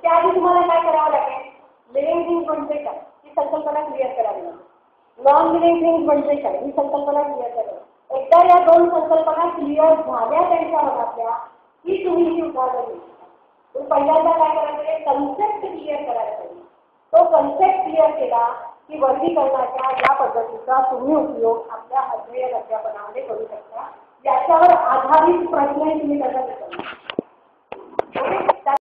त्याआधी तुम्हाला काय करावं लागेल? लिव्हिंग थिंग्स म्हणजे काय ही संकल्पना क्लिअर करावी लागेल. नॉन लिव्हिंग थिंग्स म्हणजे काय ही संकल्पना क्लिअर करावी. एकदा या दोन संकल्पना क्लिअर झाल्या त्यांच्या मनातल्या की तुम्ही ही उदाहरणं देऊ शकता. पहिल्यांदा काय करायचं? कन्सेप्ट क्लिअर करायला पाहिजे. तो कन्सेप्ट क्लिअर केला की वर्गीकरणाच्या या पद्धतीचा तुम्ही उपयोग आपल्या अध्ययन अध्यापनामध्ये करू शकता. याच्यावर आधारित प्रश्न तुम्ही करता.